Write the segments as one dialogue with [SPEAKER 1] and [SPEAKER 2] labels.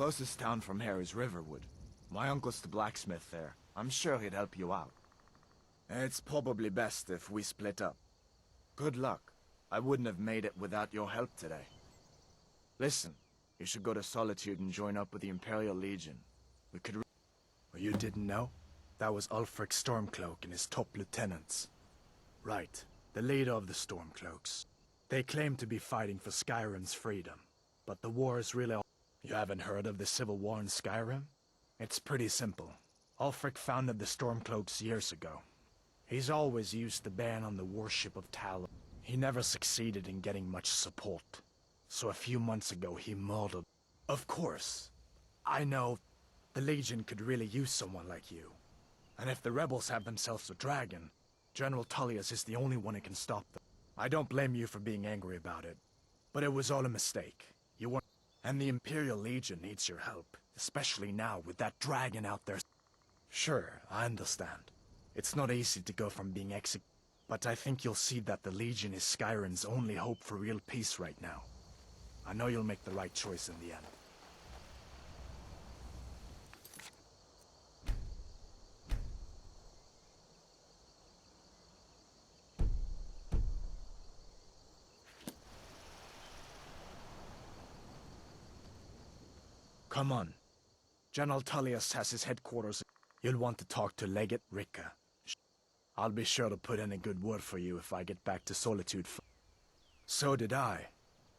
[SPEAKER 1] Closest town from here is Riverwood. My uncle's the blacksmith there. I'm sure he'd help you out. It's probably best if we split up. Good luck. I wouldn't have made it without your help today. Listen, you should go to Solitude and join up with the Imperial Legion. We could
[SPEAKER 2] Well, you didn't know? That was Ulfric Stormcloak and his top lieutenants. Right, the leader of the Stormcloaks. They claim to be fighting for Skyrim's freedom. But the war is really... You haven't heard of the Civil War in Skyrim? It's pretty simple. Ulfric founded the Stormcloaks years ago. He's always used the ban on the worship of Tal. He never succeeded in getting much support. So a few months ago he murdered... Of course. I know the Legion could really use someone like you. And if the rebels have themselves a dragon, General Tullius is the only one who can stop them. I don't blame you for being angry about it. But it was all a mistake. You weren't... And the Imperial Legion needs your help. Especially now with that dragon out there. Sure, I understand. It's not easy to go from being executed. But I think you'll see that the Legion is Skyrim's only hope for real peace right now. I know you'll make the right choice in the end. Come on. General Tullius has his headquarters. You'll want to talk to Legate Ricka. I'll be sure to put in a good word for you if I get back to Solitude. So did I.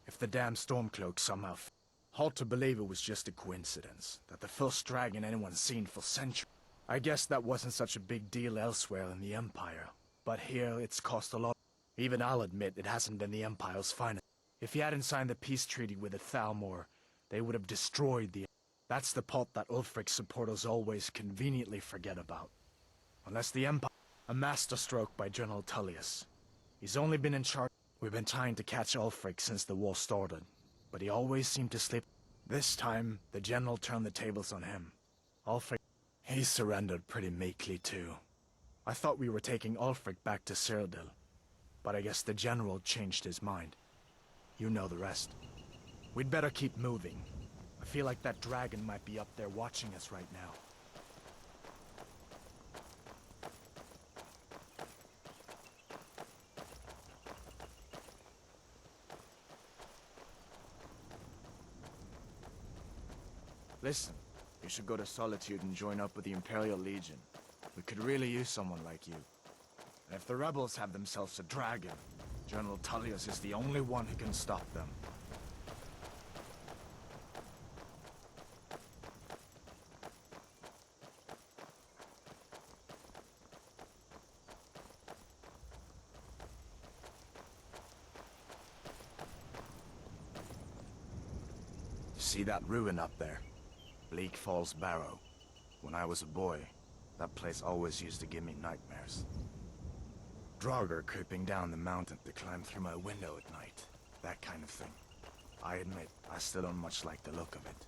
[SPEAKER 2] If the damn Stormcloak somehow... Hard to believe it was just a coincidence, that the first dragon anyone's seen for centuries. I guess that wasn't such a big deal elsewhere in the Empire. But here, it's cost a lot. Even I'll admit it hasn't been the Empire's finest. If you hadn't signed the peace treaty with the Thalmor, they would have destroyed the... That's the part that Ulfric's supporters always conveniently forget about. Unless the Empire... A masterstroke by General Tullius. He's only been in charge... We've been trying to catch Ulfric since the war started, but he always seemed to slip. This time, the General turned the tables on him. Ulfric... He surrendered pretty meekly too. I thought we were taking Ulfric back to Cyrodiil, but I guess the General changed his mind. You know the rest. We'd better keep moving. I feel like that dragon might be up there watching us right now.
[SPEAKER 1] Listen, you should go to Solitude and join up with the Imperial Legion. We could really use someone like you. And if the rebels have themselves a dragon, General Tullius is the only one who can stop them. See that ruin up there? Bleak Falls Barrow. When I was a boy, that place always used to give me nightmares. Draugr creeping down the mountain to climb through my window at night. That kind of thing. I admit, I still don't much like the look of it.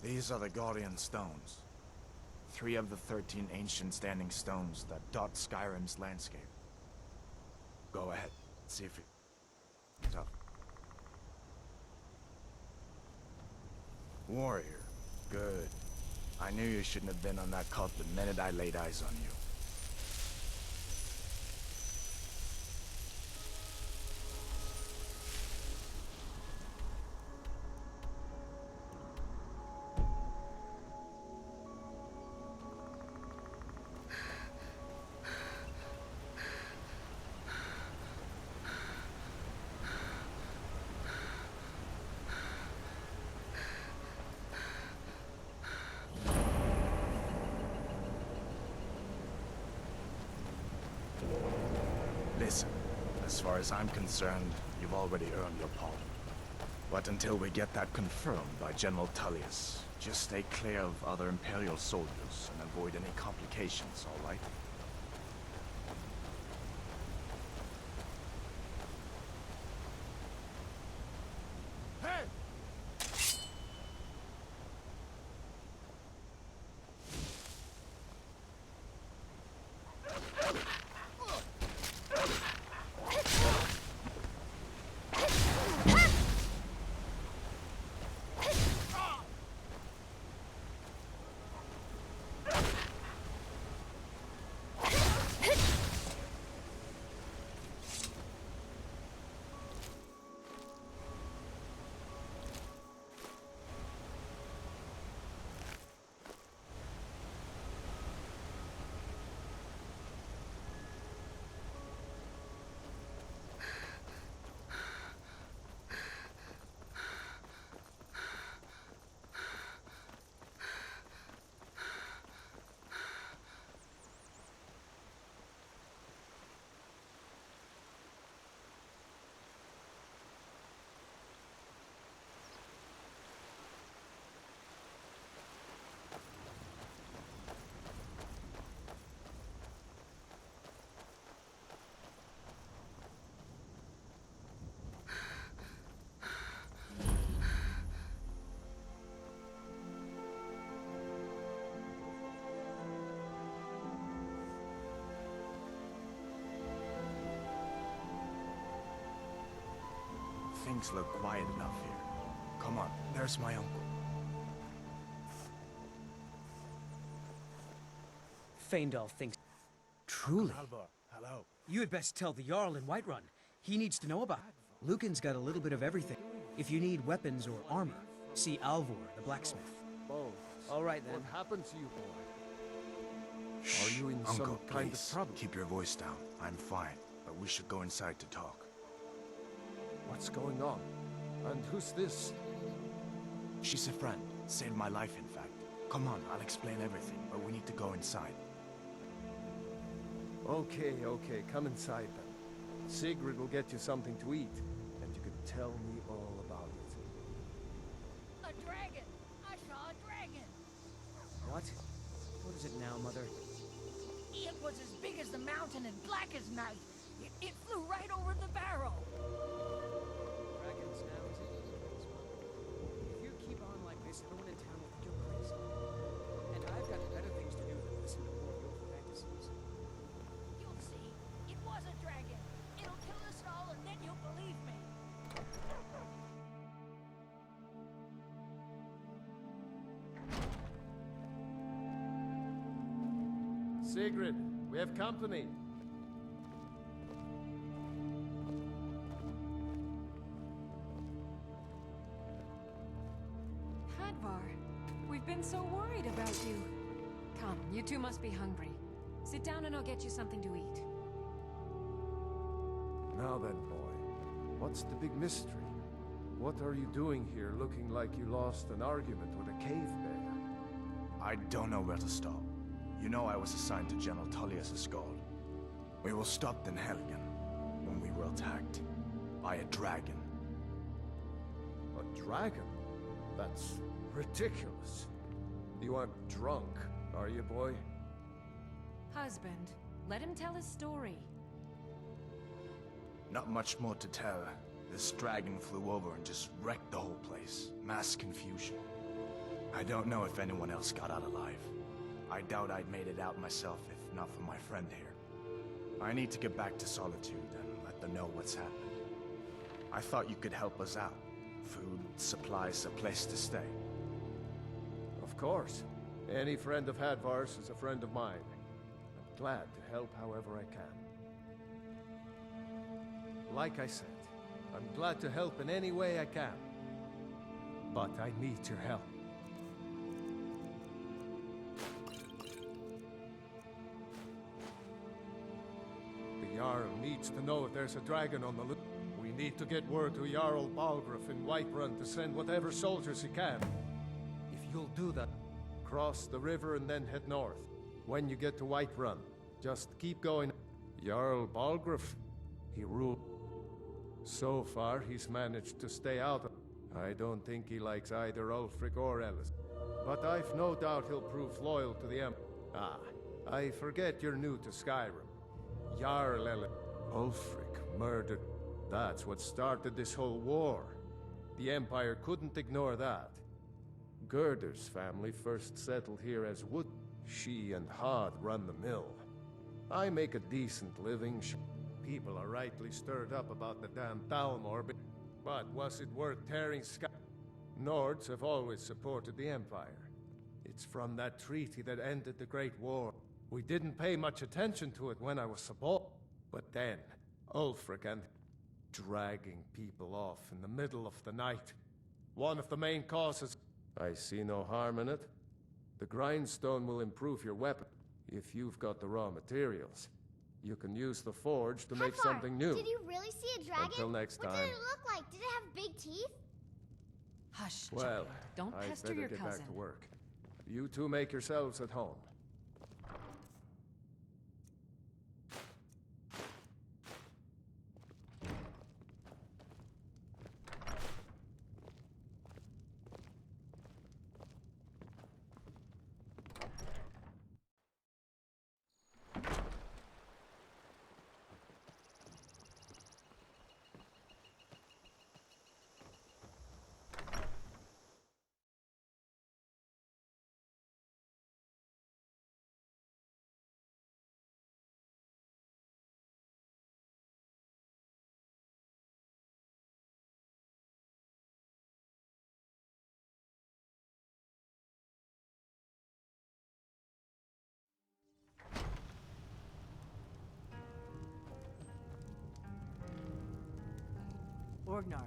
[SPEAKER 1] These are the Guardian Stones. 3 of the 13 ancient standing stones that dot Skyrim's landscape. Go ahead, see if you... Tough. Warrior. Good. I knew you shouldn't have been on that cult the minute I laid eyes on you. Listen, as far as I'm concerned, you've already earned your pardon. But until we get that confirmed by General Tullius, just stay clear of other Imperial soldiers and avoid any complications, all right? Hey! Things look quiet enough here.
[SPEAKER 2] Come on, there's my uncle.
[SPEAKER 3] Feindal thinks...
[SPEAKER 2] Truly? Halvor, hello.
[SPEAKER 3] You had best tell the Jarl in Whiterun. He needs to know about it. Lucan's got a little bit of everything. If you need weapons or armor, see Alvor, the blacksmith.
[SPEAKER 4] Bones.
[SPEAKER 3] All right, then.
[SPEAKER 4] What happened to you, boy?
[SPEAKER 1] Shh,
[SPEAKER 4] Are you in
[SPEAKER 1] Uncle,
[SPEAKER 4] some kind
[SPEAKER 1] please,
[SPEAKER 4] of trouble?
[SPEAKER 1] keep your voice down. I'm fine, but we should go inside to talk.
[SPEAKER 4] What's going on? And who's this?
[SPEAKER 1] She's a friend. Saved my life, in fact. Come on, I'll explain everything, but we need to go inside.
[SPEAKER 4] Okay, come inside then. Sigrid will get you something to eat, and you can tell me all about it.
[SPEAKER 5] A dragon! I saw a dragon!
[SPEAKER 3] What? What is it now, Mother?
[SPEAKER 5] It was as big as the mountain and black as night. It flew right over the Barrow.
[SPEAKER 3] Dragons now, is it? If you keep on like this, everyone in town will think you're crazy. And I've got better things to do than listen to more of your fantasies.
[SPEAKER 5] You'll see. It was a dragon. It'll kill us all and then you'll believe me.
[SPEAKER 4] Sigrid, we have company.
[SPEAKER 6] Hadvar, we've been so worried about you. Come, you two must be hungry. Sit down and I'll get you something to eat.
[SPEAKER 4] Now then, boy, what's the big mystery? What are you doing here looking like you lost an argument with a cave bear?
[SPEAKER 1] I don't know where to start. You know I was assigned to General Tullius' guard. We were stopped in Helgen when we were attacked by a dragon.
[SPEAKER 4] A dragon? That's ridiculous. You aren't drunk, are you, boy?
[SPEAKER 6] Husband, let him tell his story.
[SPEAKER 1] Not much more to tell. This dragon flew over and just wrecked the whole place. Mass confusion. I don't know if anyone else got out alive. I doubt I'd made it out myself if not for my friend here. I need to get back to Solitude and let them know what's happened. I thought you could help us out. Food, supplies, a place to stay.
[SPEAKER 4] Of course. Any friend of Hadvar's is a friend of mine. I'm glad to help however I can. Like I said, I'm glad to help in any way I can. But I need your help. The Jarl needs to know if there's a dragon on the loose. We need to get word to Jarl Balgruuf in Whiterun to send whatever soldiers he can. If you'll do that, cross the river and then head north. When you get to Whiterun, just keep going. Jarl Balgruuf, he ruled. So far, he's managed to stay out of... I don't think he likes either Ulfric or Ellis. But I've no doubt he'll prove loyal to the Empire. Ah, I forget you're new to Skyrim. Jarl Ellis. Ulfric murdered... That's what started this whole war. The Empire couldn't ignore that. Gerder's family first settled here as wood. She and Hod run the mill. I make a decent living. People are rightly stirred up about the damn Thalmor, but was it worth tearing sky? Nords have always supported the Empire. It's from that treaty that ended the Great War. We didn't pay much attention to it when I was a boy. But then, Ulfric and... dragging people off in the middle of the night. One of the main causes... I see no harm in it. The grindstone will improve your weapon, if you've got the raw materials. You can use the forge to make something new.
[SPEAKER 7] Did you really see a dragon?
[SPEAKER 4] Until next time.
[SPEAKER 7] What did it look like? Did it have big teeth?
[SPEAKER 6] Hush,
[SPEAKER 4] Well,
[SPEAKER 6] child. Don't
[SPEAKER 4] I'd
[SPEAKER 6] pester
[SPEAKER 4] better
[SPEAKER 6] your
[SPEAKER 4] get
[SPEAKER 6] cousin.
[SPEAKER 4] back to work. You two make yourselves at home.
[SPEAKER 8] Orgnar.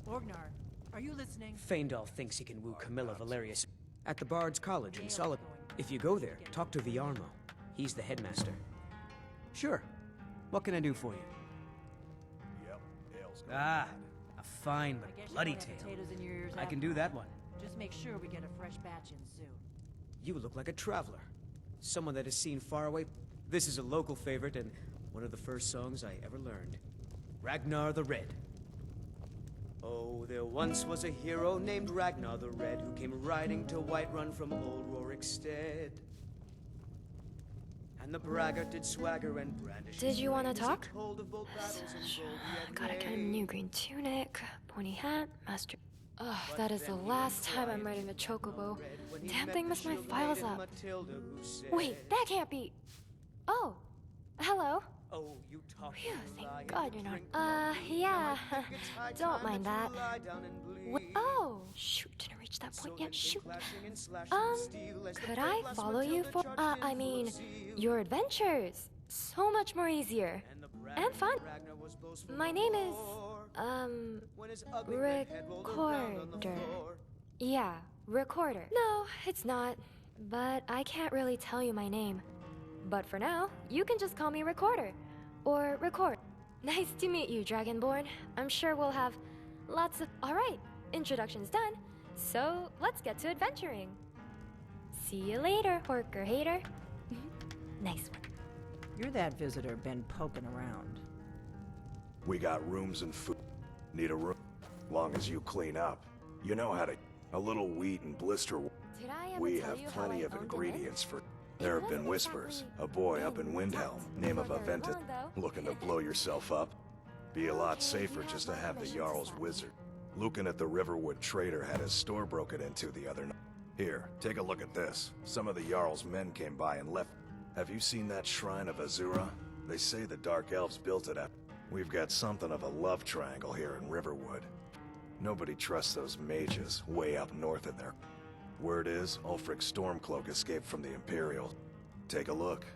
[SPEAKER 8] Orgnar, are you listening?
[SPEAKER 3] Faendal thinks he can woo Camilla Valerius at the Bard's College in Solid. If you go there, talk to Viarmo. He's the headmaster. Sure. What can I do for you? Ah, a fine but bloody tale.
[SPEAKER 8] Potatoes in your ears
[SPEAKER 3] I can do that one.
[SPEAKER 8] Just make sure we get a fresh batch in soon.
[SPEAKER 3] You look like a traveler. Someone that has seen far away. This is a local favorite and one of the first songs I ever learned. Ragnar the Red. Oh, there once was a hero named Ragnar the Red who came riding to Whiterun from old Rorikstead. And the braggart did swagger and brandish.
[SPEAKER 9] Did you want to
[SPEAKER 3] as he
[SPEAKER 9] talk?
[SPEAKER 3] told of bold battles and gold he had
[SPEAKER 9] Gotta get a
[SPEAKER 3] made.
[SPEAKER 9] new green tunic, pointy hat, master. Ugh, that is the last time I'm riding a chocobo. Damn thing messed my files up. Wait, that can't be. Oh, hello.
[SPEAKER 3] Oh, you talk.
[SPEAKER 9] Phew, thank God you're not. Yeah. Don't mind that. Oh, shoot, didn't reach that point yet. Shoot. Could I follow you for? I mean, your adventures. So much more easier and fun. My name is Recorder. Yeah, Recorder. No, it's not. But I can't really tell you my name. But for now, you can just call me Recorder. Or Record. Nice to meet you, Dragonborn. I'm sure we'll have lots of... Alright, introduction's done. So, let's get to adventuring. See you later, Horker Hater. Nice one.
[SPEAKER 8] You're that visitor been poking around.
[SPEAKER 1] We got rooms and food. Need a room? Long as you clean up. You know how to... A little wheat and blister...
[SPEAKER 9] Did I ever
[SPEAKER 1] We
[SPEAKER 9] tell
[SPEAKER 1] have
[SPEAKER 9] you how
[SPEAKER 1] plenty
[SPEAKER 9] I
[SPEAKER 1] of
[SPEAKER 9] owned an
[SPEAKER 1] ingredients
[SPEAKER 9] inn?
[SPEAKER 1] for... There have been whispers. A boy up in Windhelm, name of a Ventus, looking to blow yourself up. Be a lot safer just to have the Jarl's wizard. Lucan at the Riverwood Trader had his store broken into the other night. Here, take a look at this. Some of the Jarl's men came by and left. Have you seen that shrine of Azura? They say the Dark Elves built it up. We've got something of a love triangle here in Riverwood. Nobody trusts those mages way up north in there. Word is, Ulfric Stormcloak escaped from the Imperials. Take a look.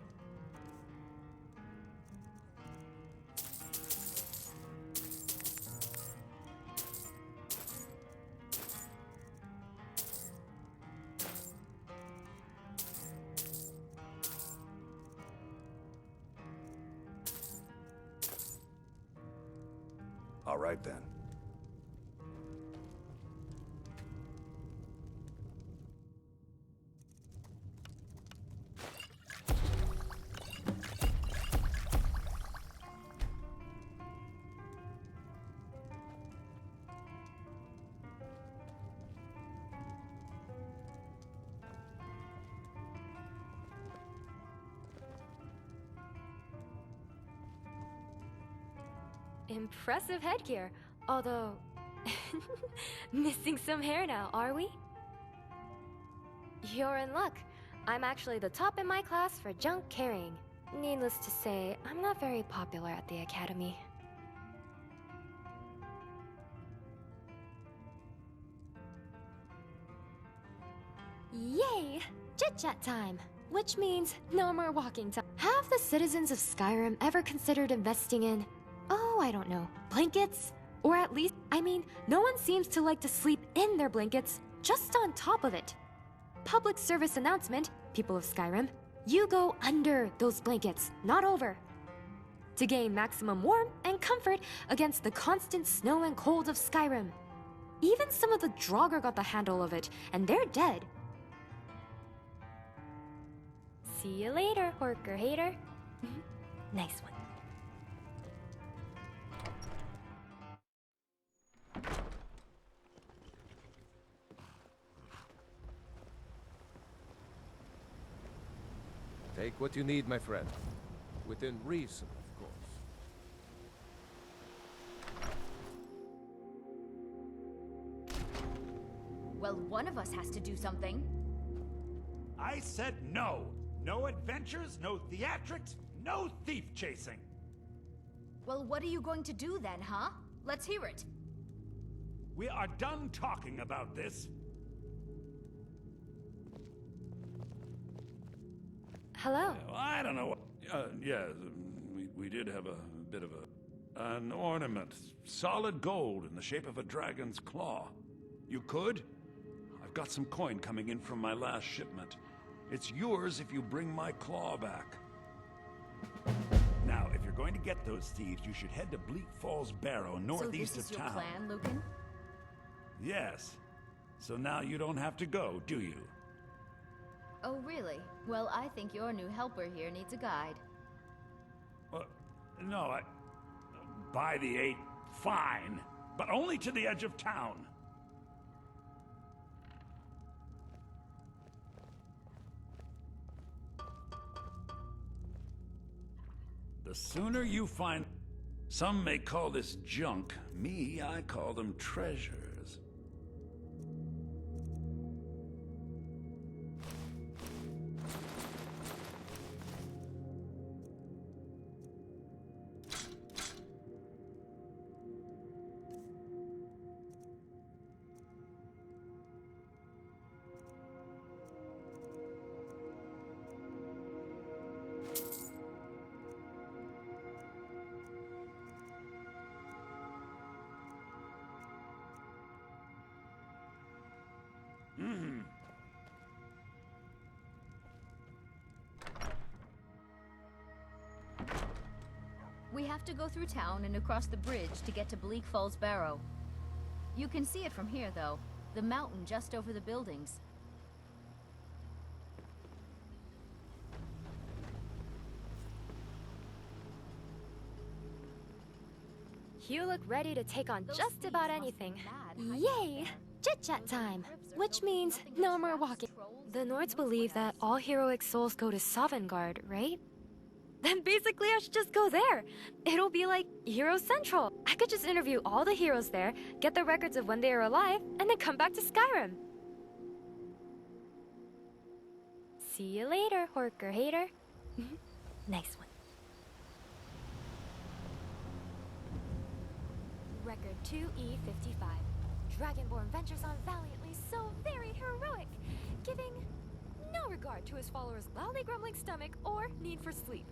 [SPEAKER 1] All right then.
[SPEAKER 9] Impressive headgear, although... missing some hair now, are we? You're in luck. I'm actually the top in my class for junk carrying. Needless to say, I'm not very popular at the academy. Yay! Chit-chat time! Which means no more walking time. Have the citizens of Skyrim ever considered investing in... Oh, I don't know. Blankets? Or at least, I mean, no one seems to like to sleep in their blankets, just on top of it. Public service announcement, people of Skyrim. You go under those blankets, not over. To gain maximum warmth and comfort against the constant snow and cold of Skyrim. Even some of the Draugr got the handle of it, and they're dead. See you later, Horker Hater. Nice one.
[SPEAKER 4] Take what you need, my friend. Within reason, of course.
[SPEAKER 10] Well, one of us has to do something.
[SPEAKER 11] I said no. No adventures, no theatrics, no thief chasing.
[SPEAKER 10] Well, what are you going to do then, huh? Let's hear it.
[SPEAKER 11] We are done talking about this.
[SPEAKER 9] Hello.
[SPEAKER 11] I don't know what... yeah, we did have a bit of a... An ornament, solid gold in the shape of a dragon's claw. You could? I've got some coin coming in from my last shipment. It's yours if you bring my claw back. Now, if you're going to get those thieves, you should head to Bleak Falls Barrow, northeast of town.
[SPEAKER 10] So this is your plan, Lucan?
[SPEAKER 11] Yes. So now you don't have to go, do you?
[SPEAKER 10] Oh, really? Well, I think your new helper here needs a guide.
[SPEAKER 11] No, by the 8, fine. But only to the edge of town. The sooner you find... Some may call this junk. Me, I call them treasures.
[SPEAKER 10] We have to go through town and across the bridge to get to Bleak Falls Barrow. You can see it from here, though. The mountain just over the buildings.
[SPEAKER 9] You look ready to take on just about anything. Yay! Chit-chat time! Which means no more walking. The Nords believe that all heroic souls go to Sovngarde, right? Then basically I should just go there. It'll be like Hero Central. I could just interview all the heroes there, get the records of when they are alive, and then come back to Skyrim. See you later, Horker Hater. Nice one. Record 2E55. Dragonborn ventures on valiantly, so very heroic, giving no regard to his followers' loudly grumbling stomach or need for sleep.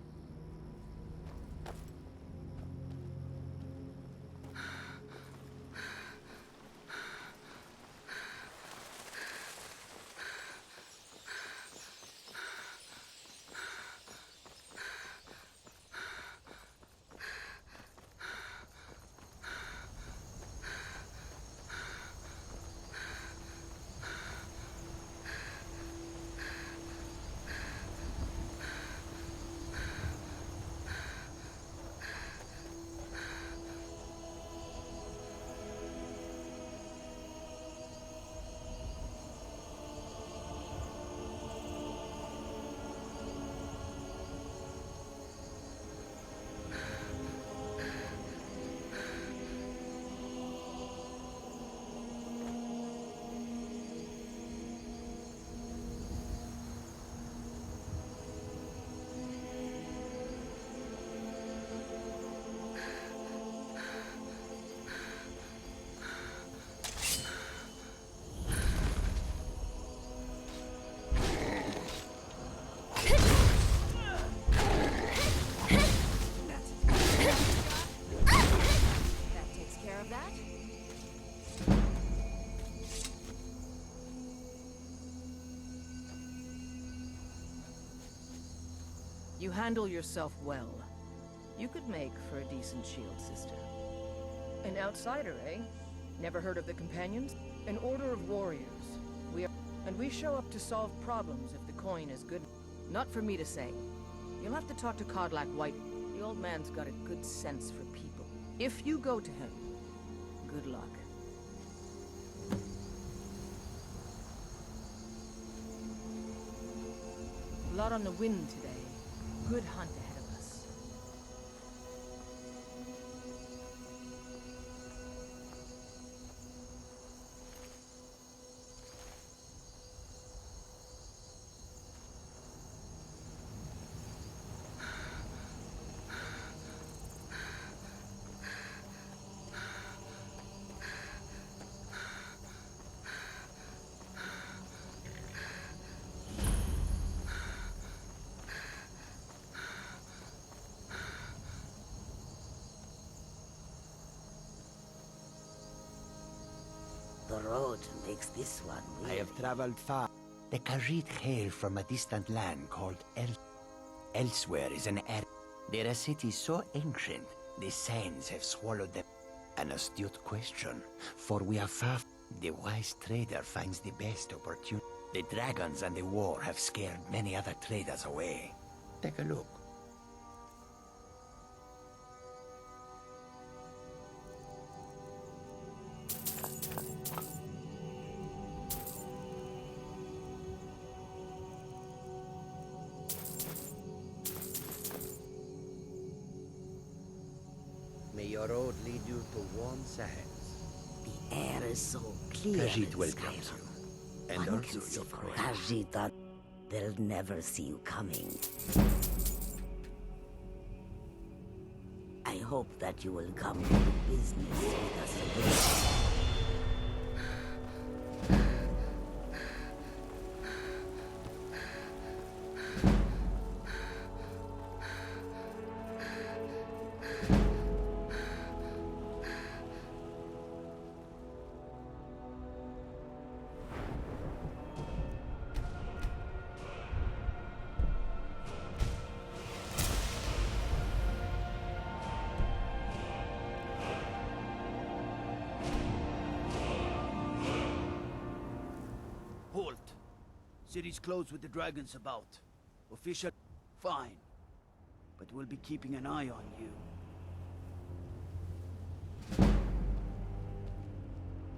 [SPEAKER 8] You handle yourself well. You could make for a decent shield sister. An outsider, eh? Never heard of the Companions? An order of warriors. We show up to solve problems if the coin is good. Not for me to say. You'll have to talk to Codlack White. The old man's got a good sense for people. If you go to him, good luck. A lot on the wind today. Good hunt ahead of us.
[SPEAKER 12] road makes this one weird.
[SPEAKER 2] I have traveled far.
[SPEAKER 13] The Khajiit hail from a distant land called Elsewhere is an area. They're a city so ancient, the sands have swallowed them. An astute question, for we are far. The wise trader finds the best opportunity. The dragons and the war have scared many other traders away. Take a look.
[SPEAKER 12] May your road lead you to warm sands. The air is so clear.
[SPEAKER 13] Khajiit
[SPEAKER 12] in
[SPEAKER 13] welcomes
[SPEAKER 12] Skyrim.
[SPEAKER 13] you. And
[SPEAKER 12] Once
[SPEAKER 13] also your friend.
[SPEAKER 12] Khajiit, they'll never see you coming. I hope that you will come to do business with us again.
[SPEAKER 14] Halt. City's closed with the dragons about. Official... Fine. But we'll be keeping an eye on you.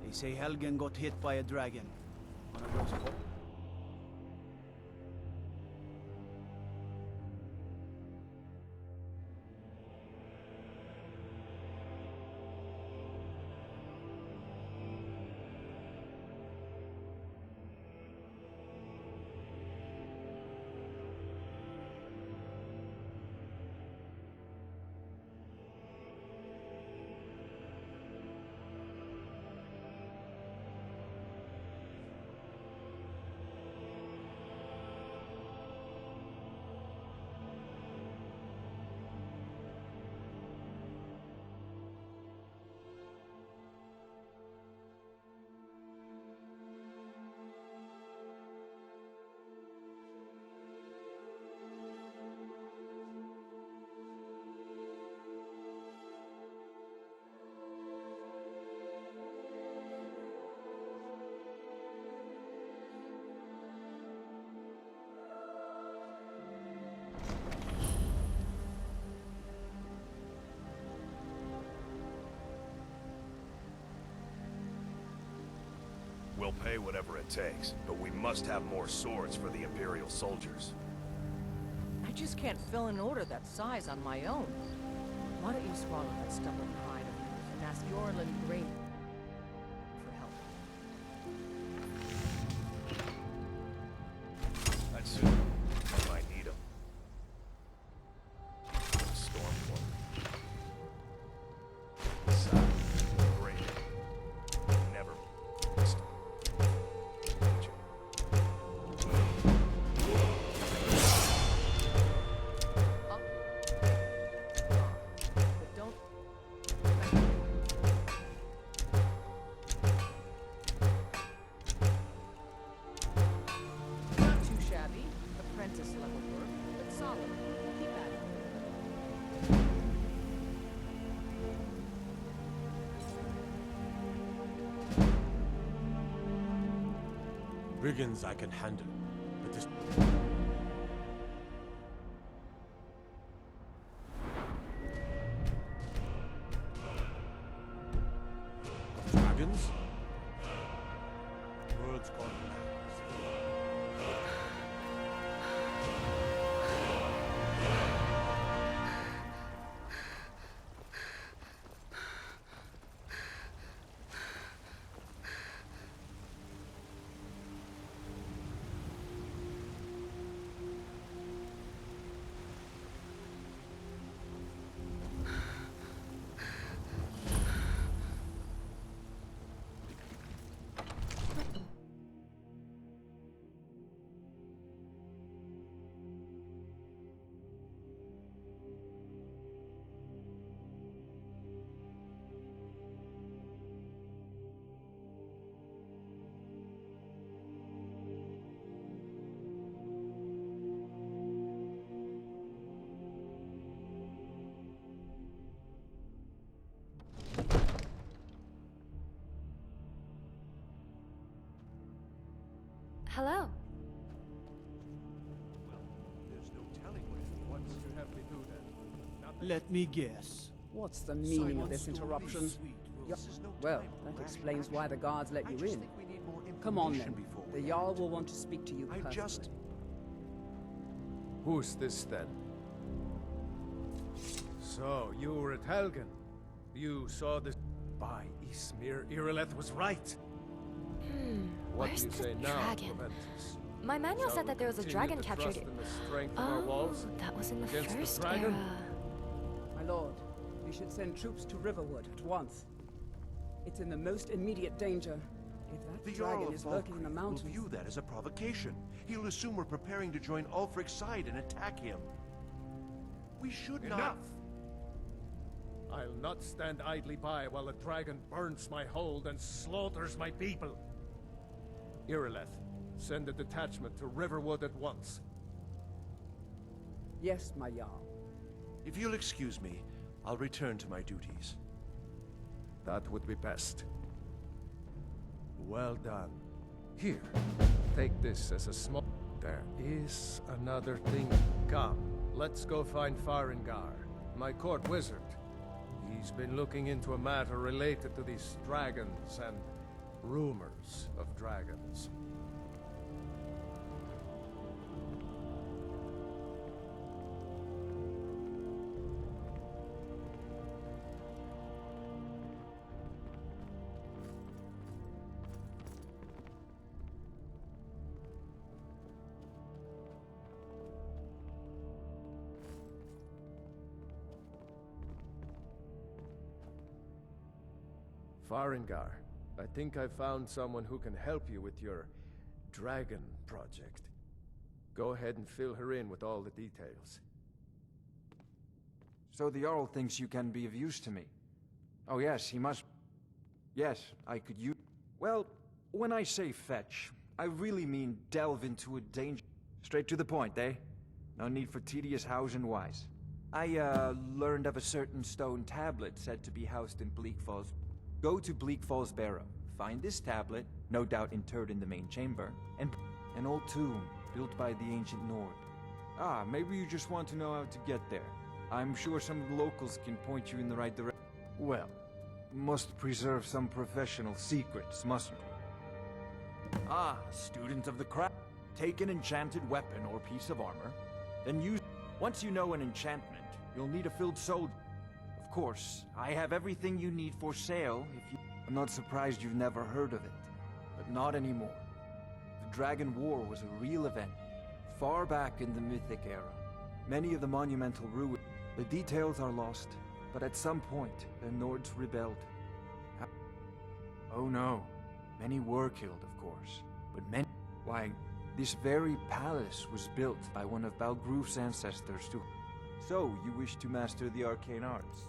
[SPEAKER 14] They say Helgen got hit by a dragon. One of those...
[SPEAKER 15] We'll pay whatever it takes, but we must have more swords for the Imperial soldiers.
[SPEAKER 8] I just can't fill an order that size on my own. Why don't you swallow that stubborn pride of yours and ask Yorlin Grey for help?
[SPEAKER 15] That's it. I might need them. Stormcloak. Great. Never.
[SPEAKER 2] Brigands I can handle, but this... Dragons? World's gone mad.
[SPEAKER 9] Hello.
[SPEAKER 4] There's no telling what would you have me do then?
[SPEAKER 16] Let me guess.
[SPEAKER 17] What's the meaning of this interruption? Well, that explains why the guards let you in. Come on then. The Jarl will want to speak to you personally.
[SPEAKER 4] Who's this then? So, you were at Helgen. You saw this. By Ismir, Irileth was right. What
[SPEAKER 9] Where's
[SPEAKER 4] do you
[SPEAKER 9] the
[SPEAKER 4] say now,
[SPEAKER 9] dragon?
[SPEAKER 4] Proventus?
[SPEAKER 9] My manual
[SPEAKER 4] Shall
[SPEAKER 9] said
[SPEAKER 4] we
[SPEAKER 9] that there was a
[SPEAKER 4] continue
[SPEAKER 9] dragon
[SPEAKER 4] to
[SPEAKER 9] captured.
[SPEAKER 4] trust in the strength of our
[SPEAKER 9] Oh,
[SPEAKER 4] walls
[SPEAKER 9] that was in the
[SPEAKER 4] against
[SPEAKER 9] first
[SPEAKER 4] the dragon?
[SPEAKER 9] era.
[SPEAKER 17] My lord, we should send troops to Riverwood at once. It's in the most immediate danger. If that
[SPEAKER 18] The Jarl
[SPEAKER 17] dragon
[SPEAKER 18] of
[SPEAKER 17] is lurking in the
[SPEAKER 18] Valkyrie will
[SPEAKER 17] mountains...
[SPEAKER 18] view that as a provocation. He'll assume we're preparing to join Ulfric's side and attack him. We should not...
[SPEAKER 4] Enough! I'll not stand idly by while the dragon burns my hold and slaughters my people. Irileth, send a detachment to Riverwood at once.
[SPEAKER 17] Yes, my Jarl.
[SPEAKER 18] If you'll excuse me, I'll return to my duties.
[SPEAKER 4] That would be best. Well done. Here, take this as a small... There is another thing. Come, let's go find Farengar, my court wizard. He's been looking into a matter related to these dragons and rumors of dragons. Farengar, I think I found someone who can help you with your dragon project. Go ahead and fill her in with all the details.
[SPEAKER 19] So the Jarl thinks you can be of use to me. Oh yes, he must... Yes, I could use... Well, when I say fetch, I really mean delve into a danger... Straight to the point, eh? No need for tedious hows and whys. I, learned of a certain stone tablet said to be housed in Bleak Falls. Go to Bleak Falls Barrow, find this tablet, no doubt interred in the main chamber, and an old tomb built by the ancient Nord. Ah, maybe you just want to know how to get there. I'm sure some of the locals can point you in the right direction. Well, must preserve some professional secrets, mustn't we? Ah, student of the craft. Take an enchanted weapon or piece of armor, then use... Once you know an enchantment, you'll need a filled soldier. Of course, I have everything you need for sale if you... I'm not surprised you've never heard of it, but not anymore. The Dragon War was a real event, far back in the Mythic era. Many of the monumental ruins, the details are lost, but at some point, the Nords rebelled. Oh no, many were killed, of course, but many... Why, this very palace was built by one of Balgruf's ancestors too. So, you wish to master the arcane arts?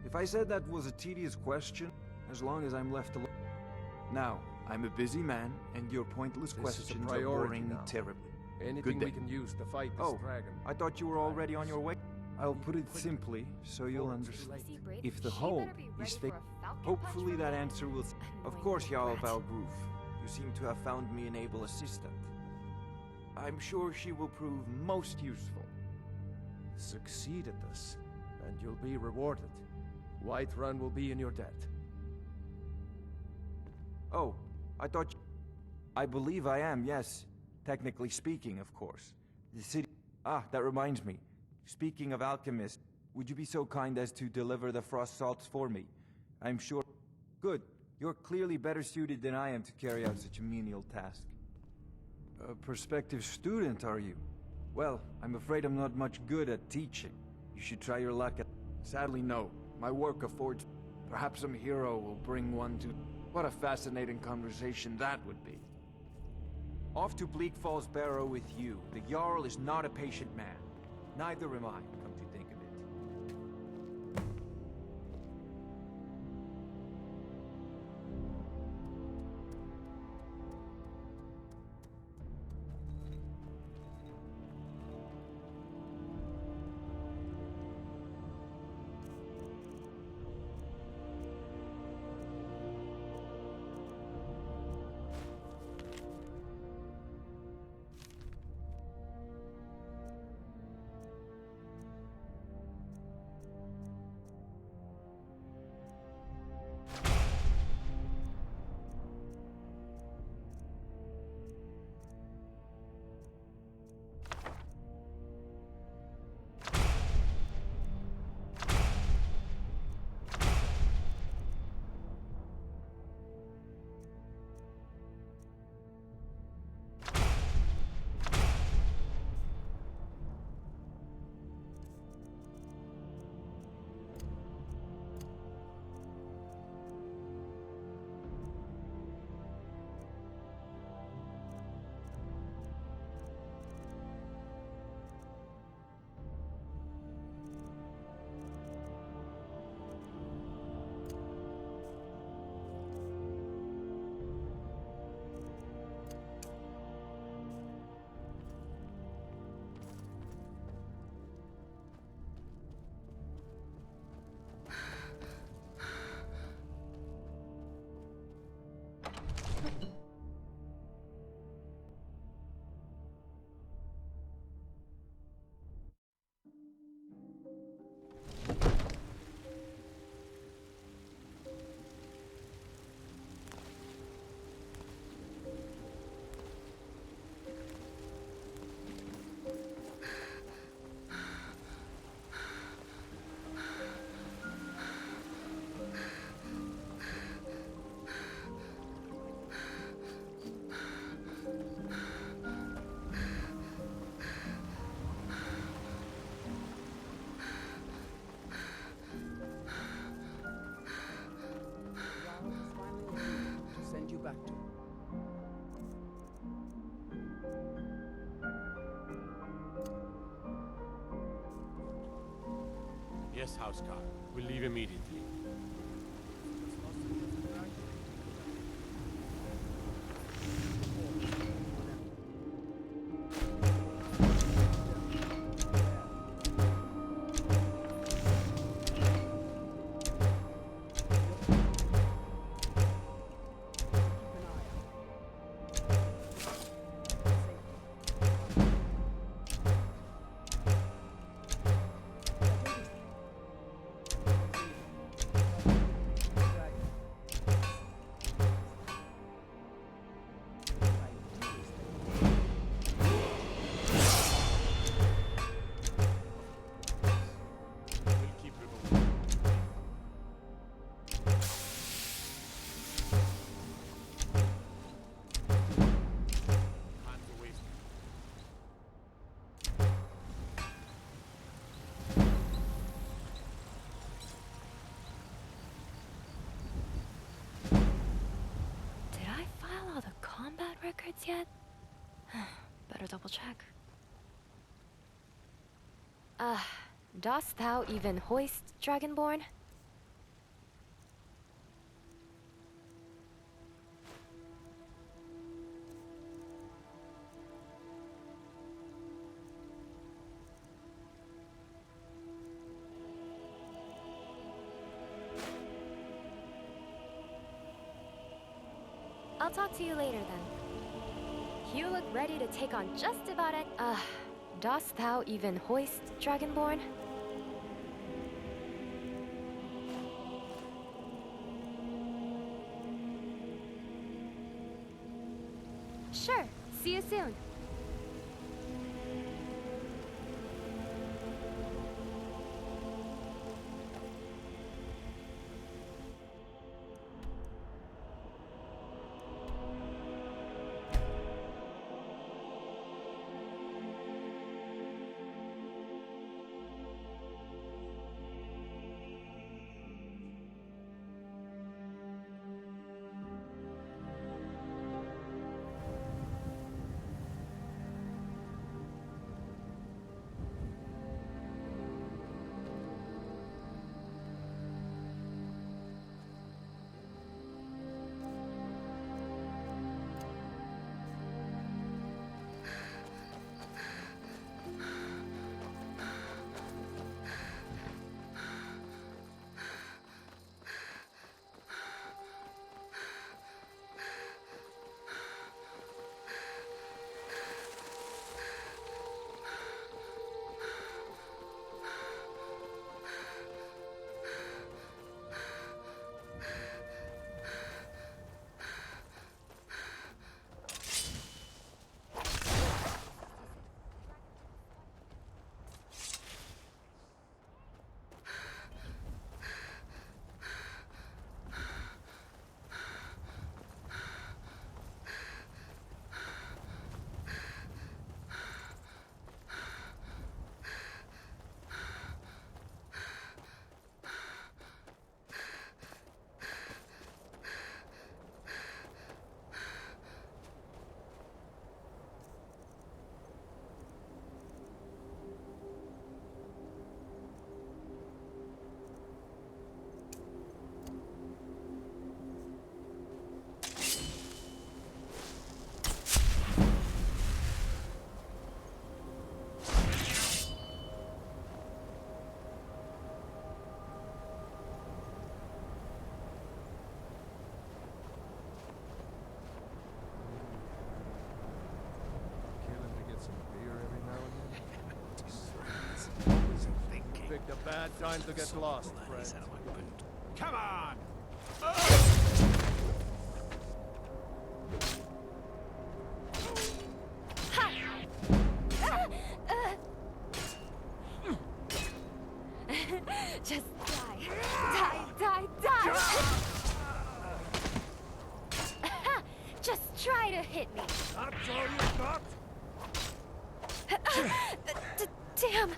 [SPEAKER 19] If I said that was a tedious question, as long as I'm left alone... Now, I'm a busy man, and your pointless questions are boring me terribly.
[SPEAKER 4] Anything we can use to fight this dragon.
[SPEAKER 19] I thought you were already on your way. I'll put it simply, so you'll understand. If the home is fake, hopefully that answer will... Of course, Jarl Balgruf. You seem to have found me an able assistant. I'm sure she will prove most useful.
[SPEAKER 4] Succeed at this, and you'll be rewarded. Whiterun will be in your debt.
[SPEAKER 19] Oh, I thought I believe I am, yes. Technically speaking, of course. The city... Ah, that reminds me. Speaking of alchemists, would you be so kind as to deliver the frost salts for me? I'm sure... Good. You're clearly better suited than I am to carry out such a menial task. A prospective student, are you? Well, I'm afraid I'm not much good at teaching. You should try your luck at... Sadly, no. My work affords... Perhaps some hero will bring one to... What a fascinating conversation that would be. Off to Bleak Falls Barrow with you. The Jarl is not a patient man. Neither am I, come to think of it.
[SPEAKER 16] Yes, Housecarl. We'll leave immediately.
[SPEAKER 9] Records yet? Better double check. Dost thou even hoist, Dragonborn? I'll talk to you later then. You look ready to take on just about it. Dost thou even hoist, Dragonborn? Sure. See you soon.
[SPEAKER 4] Picked a bad time to get lost, friend.
[SPEAKER 16] Come on!
[SPEAKER 9] Just die. Die, die, die! Just try to hit me.
[SPEAKER 16] That's all you got?
[SPEAKER 9] Damn!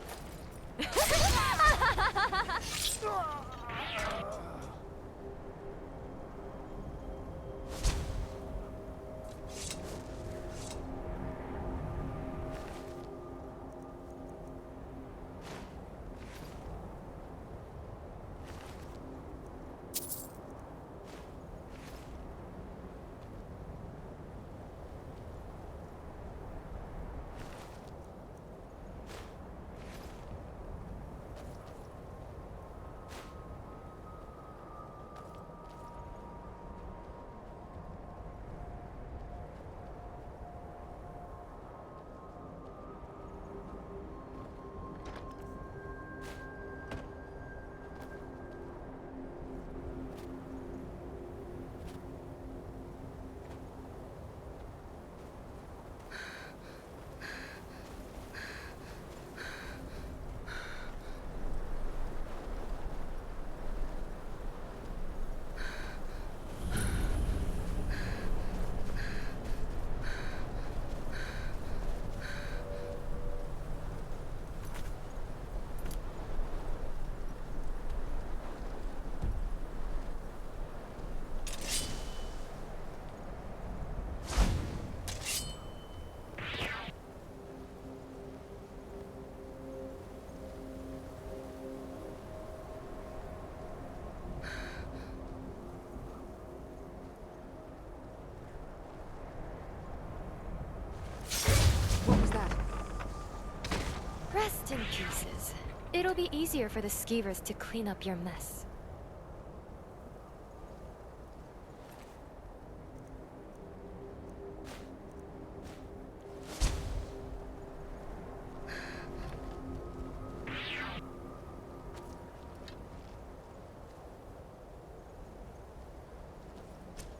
[SPEAKER 9] It'll be easier for the skeevers to clean up your mess.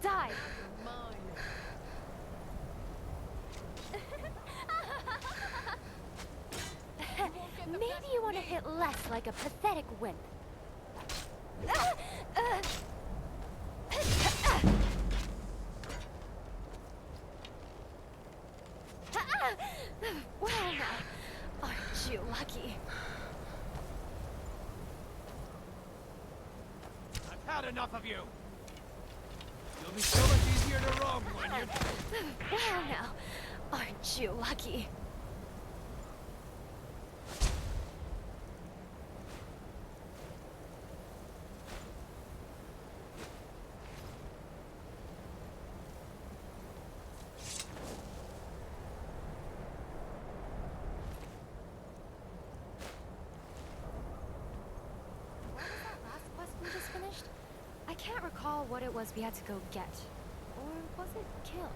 [SPEAKER 9] Die! Maybe you want to hit less like a pathetic wimp. Well now, aren't you lucky?
[SPEAKER 16] I've had enough of you! You'll be so much easier to roam when you're...
[SPEAKER 9] Well now, aren't you lucky? I can't recall what it was we had to go get. Or was it kill?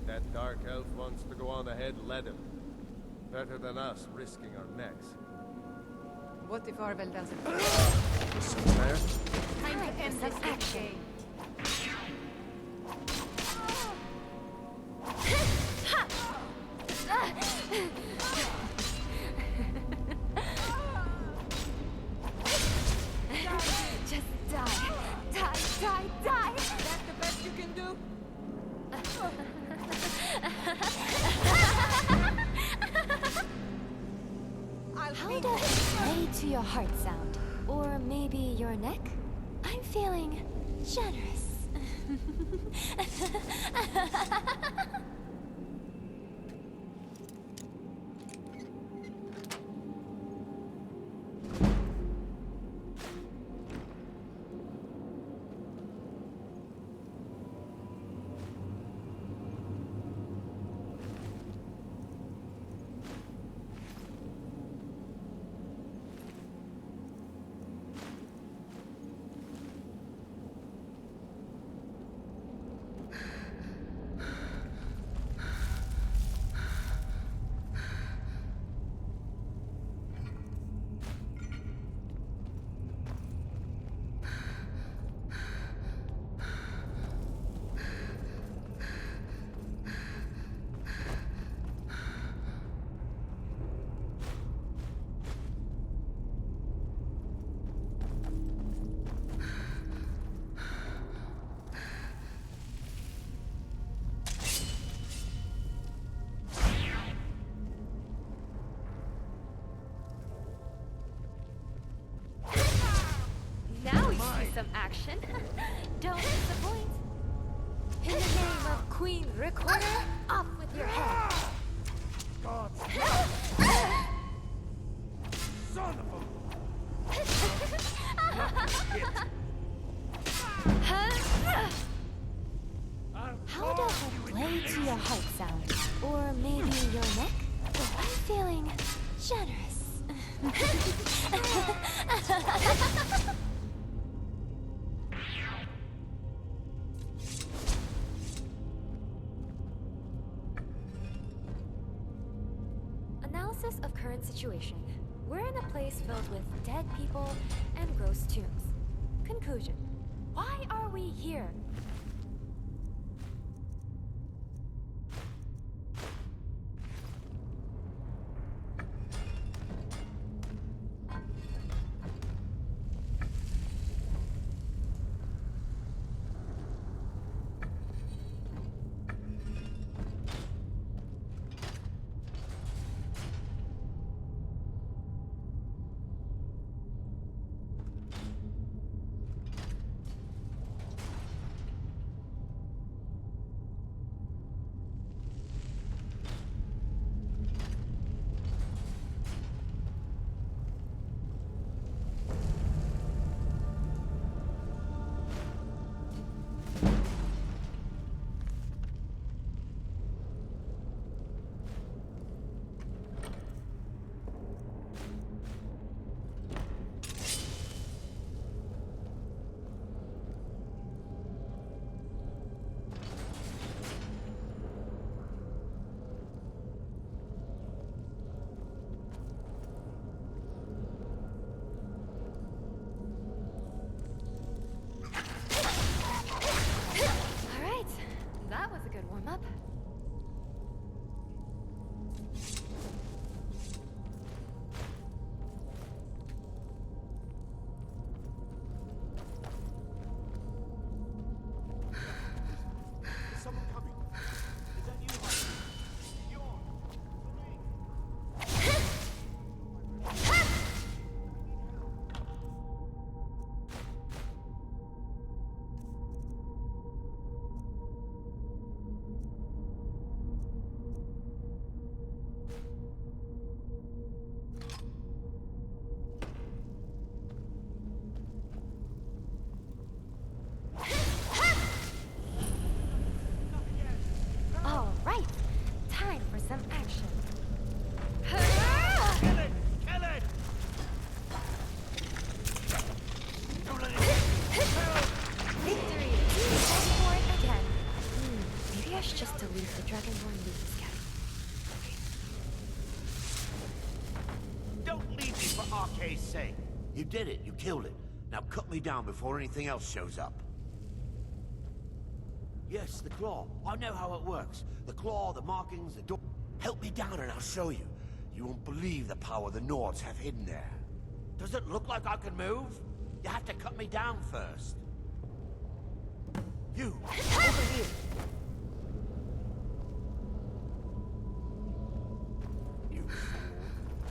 [SPEAKER 4] That dark elf wants to go on ahead, let him. Better than us risking our necks.
[SPEAKER 6] What if Arvel doesn't?
[SPEAKER 4] There?
[SPEAKER 6] Time to end this action.
[SPEAKER 9] Just die. Die.
[SPEAKER 6] Is that the best you can do?
[SPEAKER 9] How does play to your heart sound? Or maybe your neck? I'm feeling generous. Some action. Don't disappoint. In the name of Queen Recorder, off with your head.
[SPEAKER 16] God. Son of a...
[SPEAKER 9] How does a blade to your heart sound? Or maybe your neck? I'm feeling generous. Analysis of current situation. We're in a place filled with dead people and gross tombs. Conclusion. Why are we here?
[SPEAKER 18] Say, you did it. You killed it. Now cut me down before anything else shows up. Yes, the claw. I know how it works. The claw, the markings, the door. Help me down and I'll show you. You won't believe the power the Nords have hidden there. Does it look like I can move? You have to cut me down first. You, over here. You fool.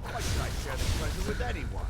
[SPEAKER 18] Why should I share the treasure with anyone?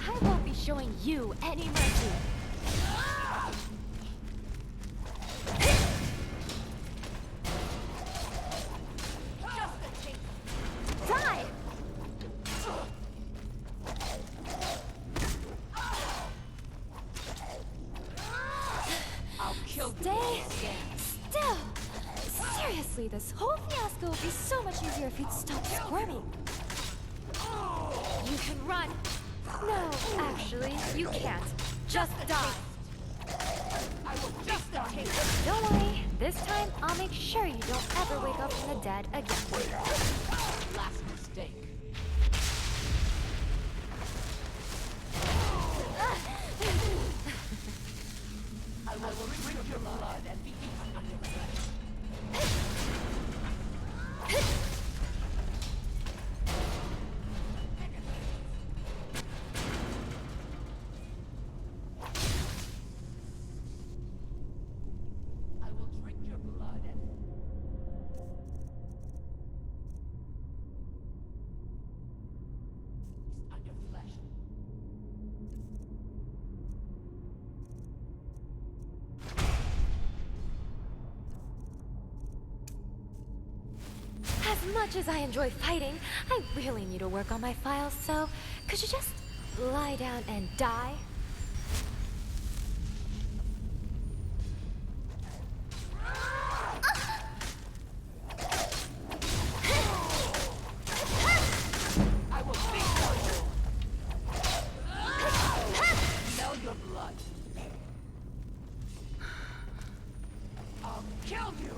[SPEAKER 9] I won't be showing you any mercy. Die!
[SPEAKER 5] I'll kill
[SPEAKER 9] Stay still. Seriously, this whole fiasco would be so much easier if you'd stop squirming. You can run. No, actually, you can't. Just die.
[SPEAKER 5] I will just die.
[SPEAKER 9] Don't worry. This time, I'll make sure you don't ever wake up from the dead again.
[SPEAKER 5] Last mistake. I will drink your blood and be eaten on your flesh.
[SPEAKER 9] much as I enjoy fighting, I really need to work on my files, so could you just lie down and die?
[SPEAKER 5] I will smell your blood. I'll kill you.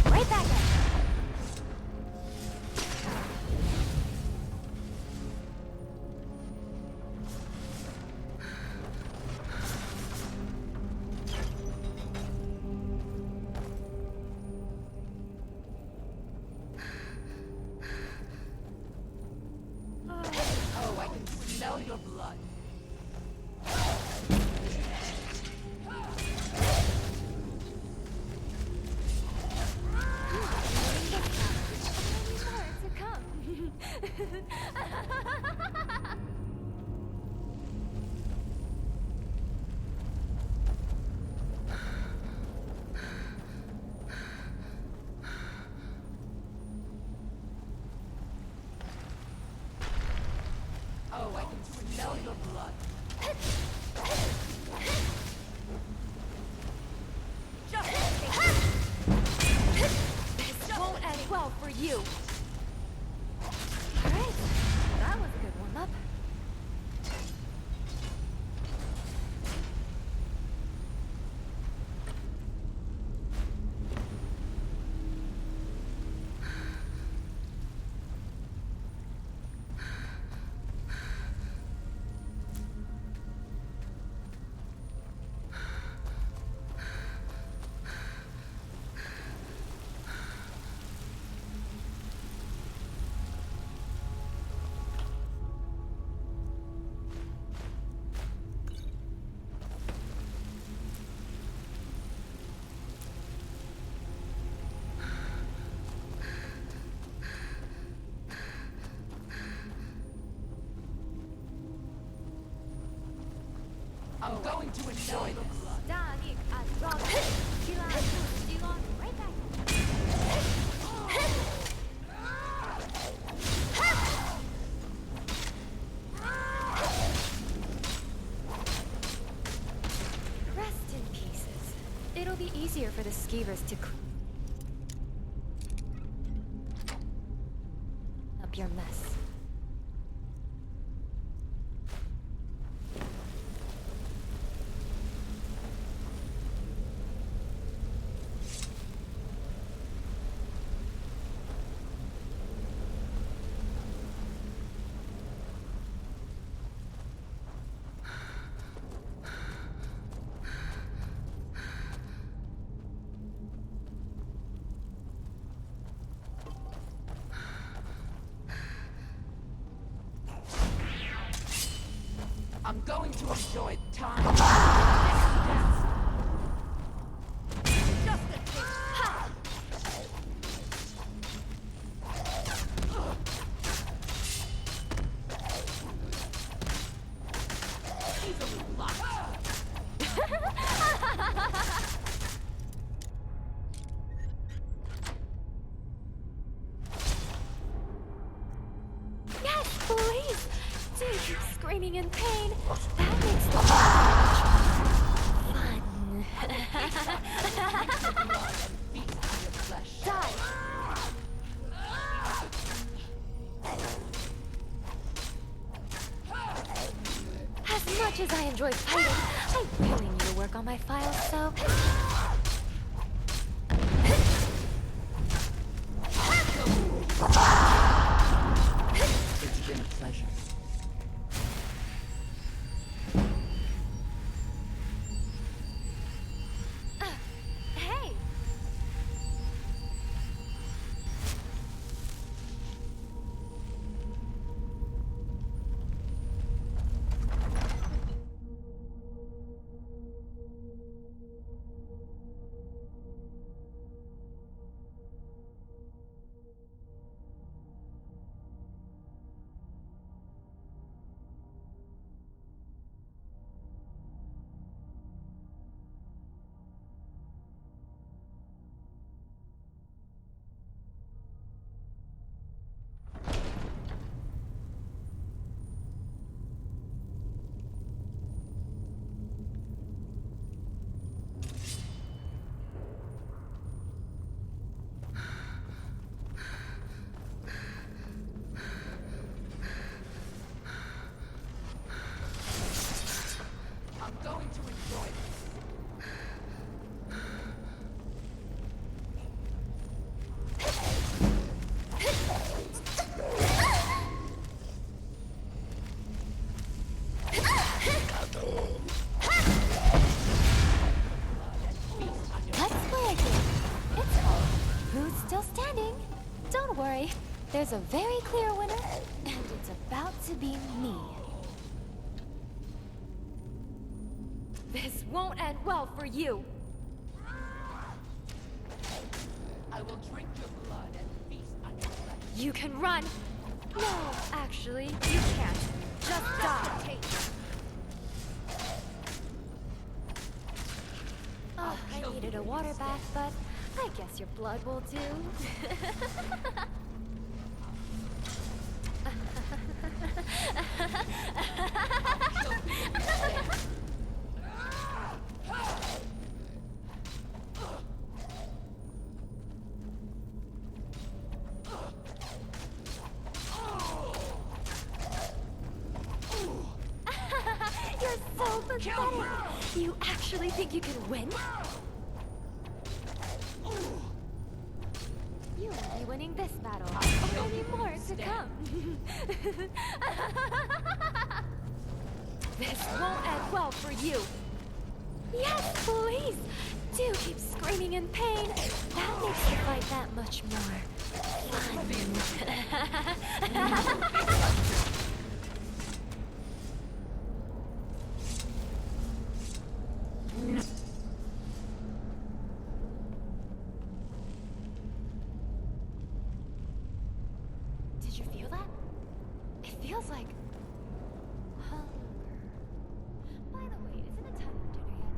[SPEAKER 9] Right back at you.
[SPEAKER 5] Oh, I can smell your blood. Oh, I can smell your blood.
[SPEAKER 9] This won't end well for you. Alright, that was a good warm-up.
[SPEAKER 5] I'm going to enjoy this.
[SPEAKER 9] Rest in pieces. It'll be easier for the skeevers to up your mess.
[SPEAKER 5] I'm going to enjoy time. Just a taste. Ha! Easily blocked.
[SPEAKER 9] Yes, please! Do keep screaming in pain. That makes the fun. Die! As much as I enjoy fighting, I really need to work on my files, so...
[SPEAKER 12] It's been a pleasure.
[SPEAKER 9] Hey! There's a very clear winner, and it's about to be me. This won't end well for you.
[SPEAKER 5] I will drink your blood and feast on your flesh.
[SPEAKER 9] You can run. No, actually, you can't. Just die. Oh, I needed a water bath, but I guess your blood will do. You're so pathetic. You actually think you can win? You will be winning this battle. Many more to come. This won't end well for you. Yes, please. Do keep screaming in pain. That makes the fight that much more fun. Did you feel that? It feels like hunger. By the way, isn't it time for dinner yet?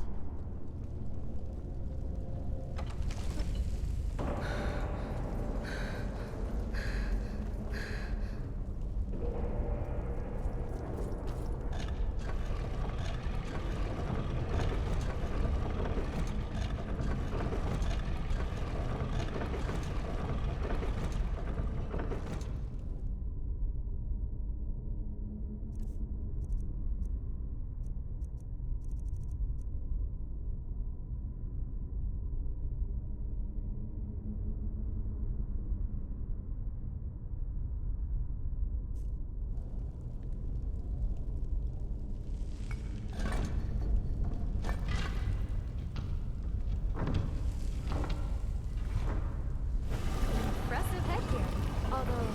[SPEAKER 9] Impressive headgear. Although,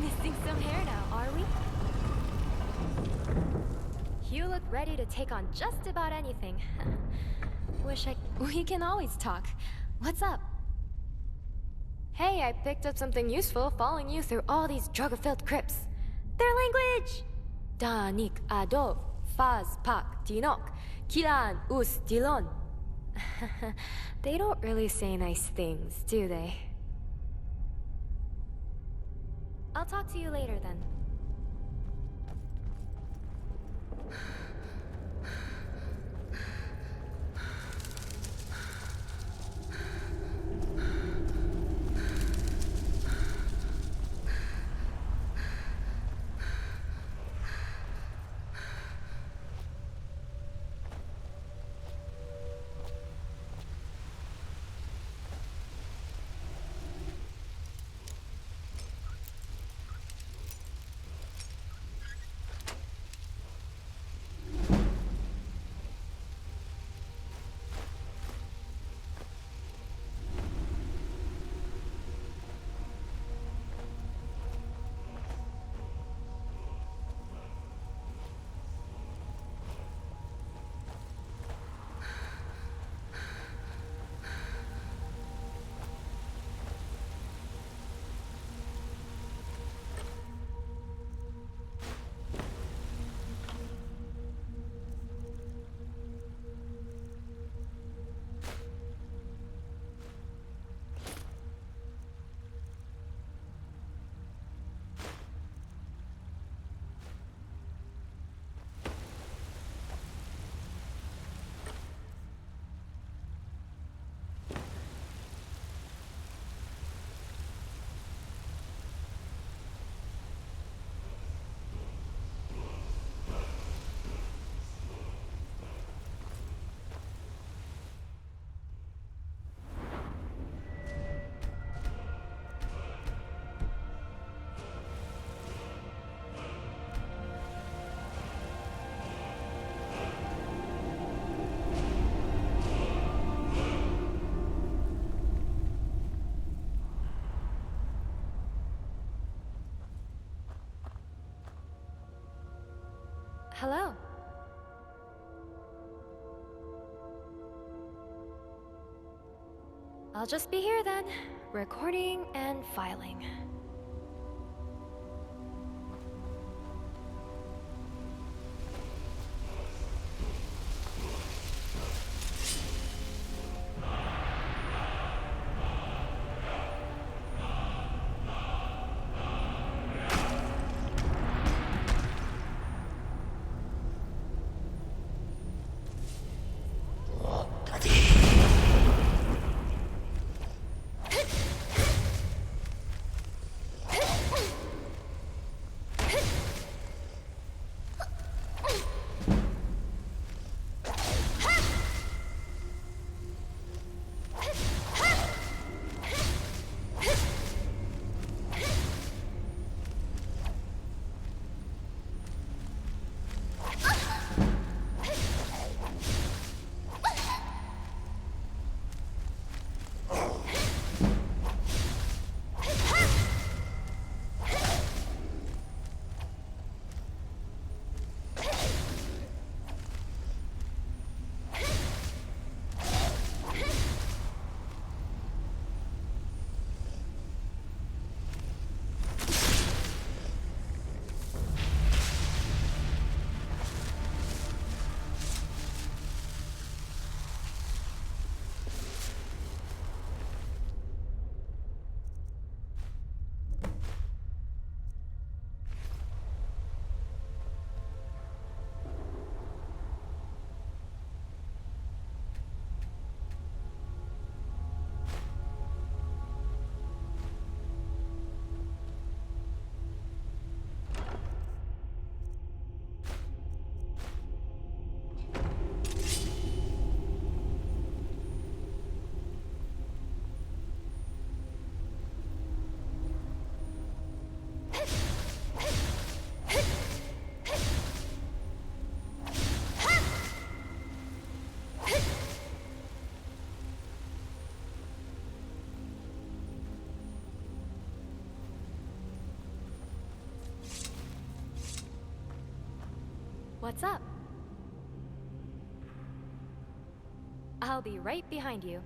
[SPEAKER 9] missing some hair now, are we? You look ready to take on just about anything. We can always talk. What's up? Hey, I picked up something useful following you through all these drug-filled crypts. Their language! Danik adov, faz pak dinok, kilan us dilon. They don't really say nice things, do they? I'll talk to you later then. Hello. I'll just be here then, recording and filing. What's up? I'll be right behind you.